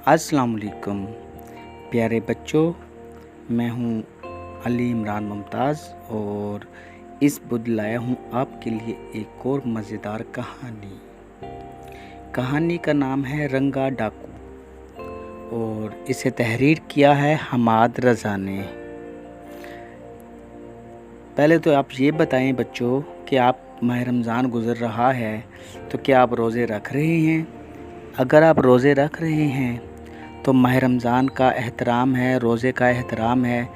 अस्सलाम वालेकुम प्यारे बच्चों, मैं हूँ अली इमरान मुमताज़ और इस बुध लाया हूँ आपके लिए एक और मज़ेदार कहानी का नाम है रंगा डाकू और इसे तहरीर किया है हमाद रज़ा ने। पहले तो आप ये बताएं बच्चों कि आप माह रमज़ान गुज़र रहा है तो क्या आप रोज़े रख रहे हैं? अगर आप रोज़े रख रहे हैं तो माह रमज़ान का एहतराम है, रोज़े का एहतराम है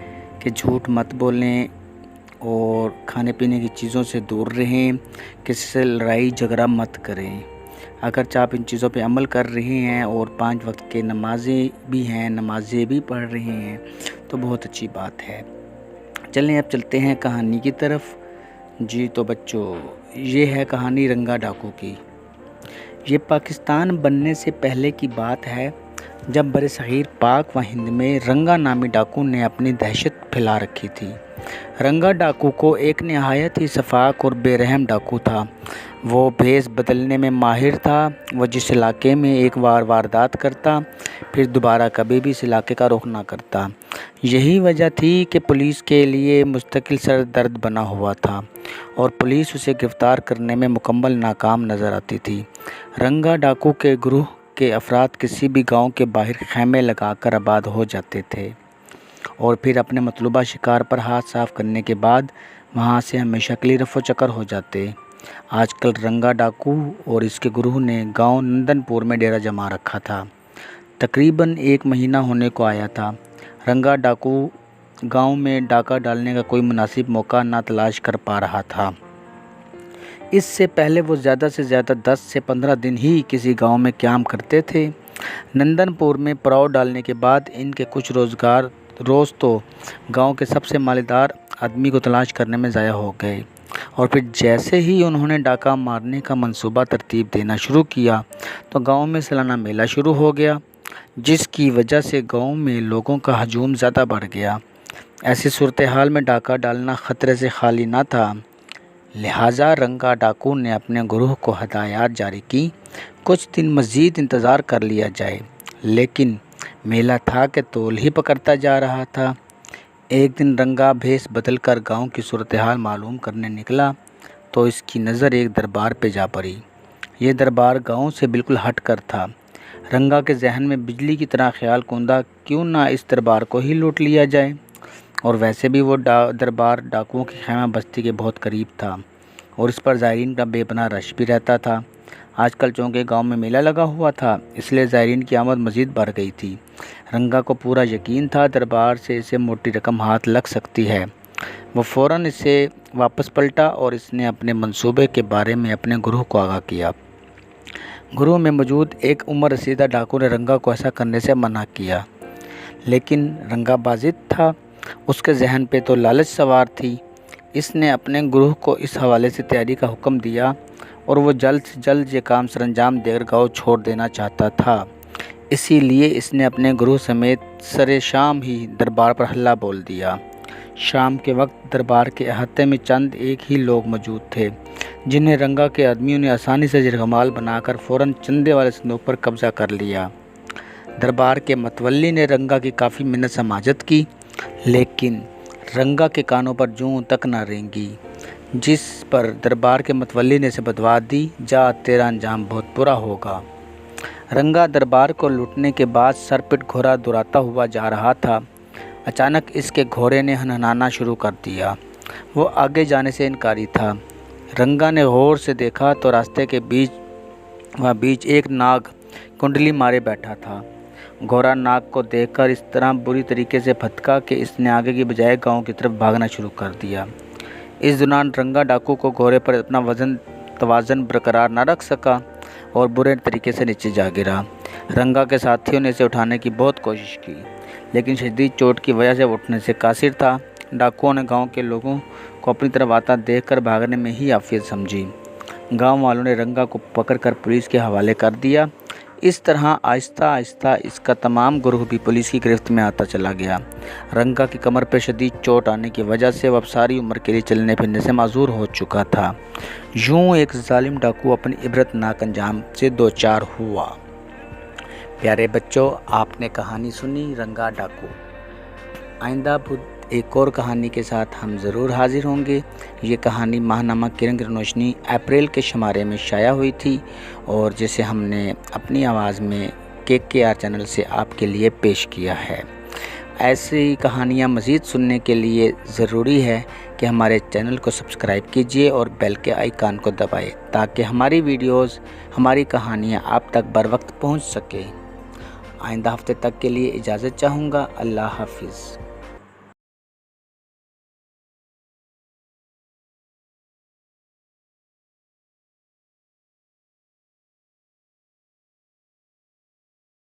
कि झूठ मत बोलें और खाने पीने की चीज़ों से दूर रहें, किसी से लड़ाई झगड़ा मत करें। अगर आप इन चीज़ों पे अमल कर रहे हैं और 5 वक्त के नमाज़ें भी हैं, नमाज़ें भी पढ़ रहे हैं तो बहुत अच्छी बात है। चलें अब चलते हैं कहानी की तरफ। जी तो बच्चों, ये है कहानी रंगा डाकू की। ये पाकिस्तान बनने से पहले की बात है, जब बरसग़ीर पाक व हिंद में रंगा नामी डाकू ने अपनी दहशत फैला रखी थी। रंगा डाकू को एक नहायत ही शफ़ाक और बेरहम डाकू था। वो भेस बदलने में माहिर था। वह जिस इलाके में एक बार वारदात करता फिर दोबारा कभी भी इस इलाके का रुख ना करता। यही वजह थी कि पुलिस के लिए मुस्तकिल सर दर्द बना हुआ था और पुलिस उसे गिरफ़्तार करने में मुकम्मल नाकाम नज़र आती थी। रंगा डाकू के ग्रुह के अफराद किसी भी गांव के बाहर खैमे लगाकर आबाद हो जाते थे और फिर अपने मतलूबा शिकार पर हाथ साफ करने के बाद वहां से हमेशा के लिए रफो चक्कर हो जाते। आजकल रंगा डाकू और इसके ग्रुह ने गांव नंदनपुर में डेरा जमा रखा था। तकरीबन 1 महीना होने को आया था। रंगा डाकू गांव में डाका डालने का कोई मुनासिब मौका ना तलाश कर पा रहा था। इससे पहले वो ज़्यादा से ज़्यादा 10 से 15 दिन ही किसी गांव में क़याम करते थे। नंदनपुर में पड़ाव डालने के बाद इनके कुछ रोज़ तो गांव के सबसे मालदार आदमी को तलाश करने में ज़ाया हो गए और फिर जैसे ही उन्होंने डाका मारने का मंसूबा तरतीब देना शुरू किया तो गांव में सालाना मेला शुरू हो गया, जिसकी वजह से गांव में लोगों का हजूम ज़्यादा बढ़ गया। ऐसी सूरत हाल में डाका डालना ख़तरे से खाली ना था, लिहाजा रंगा डाकू ने अपने ग्रुह को हदायत जारी की कुछ दिन मज़ीद इंतज़ार कर लिया जाए, लेकिन मेला था कि तोल ही पकड़ता जा रहा था। एक दिन रंगा भेस बदल कर गाँव की सूरत हाल मालूम करने निकला तो इसकी नज़र एक दरबार पे जा पड़ी। यह दरबार गांव से बिल्कुल हट कर था। रंगा के जहन में बिजली की तरह ख्याल कूंदा, क्यों ना इस दरबार को ही लूट लिया जाए। और वैसे भी वो दरबार डाकुओं की खैमा बस्ती के बहुत करीब था और इस पर ज़ायरीन का बेपनाह रश भी रहता था। आजकल चूँकि गांव में मेला लगा हुआ था, इसलिए ज़ायरीन की आमद मज़ीद बढ़ गई थी। रंगा को पूरा यकीन था दरबार से इसे मोटी रकम हाथ लग सकती है। वो फ़ौरन इसे वापस पलटा और इसने अपने मंसूबे के बारे में अपने ग्रुह को आगाह किया। ग्रुह में मौजूद एक उम्र रसीदा डाकू ने रंगा को ऐसा करने से मना किया, लेकिन रंगा बाजिद था। उसके जहन पे तो लालच सवार थी। इसने अपने ग्रुह को इस हवाले से तैयारी का हुक्म दिया और वो जल्द से जल्द ये काम सरअंजाम देकर गाँव छोड़ देना चाहता था। इसीलिए इसने अपने ग्रुह समेत सरे शाम ही दरबार पर हल्ला बोल दिया। शाम के वक्त दरबार के अहाते में चंद एक ही लोग मौजूद थे, जिन्हें रंगा के आदमियों ने आसानी से यरगमाल बनाकर फ़ौरन चंदे वाले संदूक पर कब्ज़ा कर लिया। दरबार के मतवल्ली ने रंगा की काफ़ी मिन्नत समाजत की, लेकिन रंगा के कानों पर जूं तक ना रेंगी, जिस पर दरबार के मतवल्ली ने इसे बदवा दी, जा तेरा अंजाम बहुत बुरा होगा। रंगा दरबार को लूटने के बाद सरपिट घोड़ा दुराता हुआ जा रहा था। अचानक इसके घोड़े ने हनहनाना शुरू कर दिया। वो आगे जाने से इनकारी था। रंगा ने गौर से देखा तो रास्ते के बीच एक नाग कुंडली मारे बैठा था। घोड़ा नाग को देखकर इस तरह बुरी तरीके से फटका कि इसने आगे की बजाय गांव की तरफ भागना शुरू कर दिया। इस दौरान रंगा डाकू को घोड़े पर अपना तवाज़न बरकरार न रख सका और बुरे तरीके से नीचे जा गिरा। रंगा के साथियों ने इसे उठाने की बहुत कोशिश की, लेकिन शदीद चोट की वजह से वो उठने से कासिर था। डाकुओं ने गांव के लोगों को अपनी तरफ आता देखकर भागने में ही आफियत समझी। गांव वालों ने रंगा को पकड़कर पुलिस के हवाले कर दिया। इस तरह आहिस्ता आहिस्ता इसका तमाम ग्रुह भी पुलिस की गिरफ्त में आता चला गया। रंगा की कमर पर शदीद चोट आने की वजह से वह अब सारी उम्र के लिए चलने फिरने से माजूर हो चुका था। यूं एक जालिम डाकू अपनी इबरतनाक अंजाम से दो चार हुआ। پیارے بچوں، آپ نے کہانی سنی رنگا ڈاکو۔ آئندہ بدھ ایک اور کہانی کے ساتھ ہم ضرور حاضر ہوں گے۔ یہ کہانی ماہنامہ کرن روشنی اپریل کے شمارے میں شائع ہوئی تھی اور جسے ہم نے اپنی آواز میں KKR چینل سے آپ کے لیے پیش کیا ہے۔ ایسی کہانیاں مزید سننے کے لیے ضروری ہے کہ ہمارے چینل کو سبسکرائب کیجیے اور بیل کے آئیکن کو دبائیں تاکہ ہماری ویڈیوز، ہماری کہانیاں آپ تک بر وقت پہنچ سکیں۔ آئندہ ہفتے تک کے لیے اجازت چاہوں گا۔ اللہ حافظ۔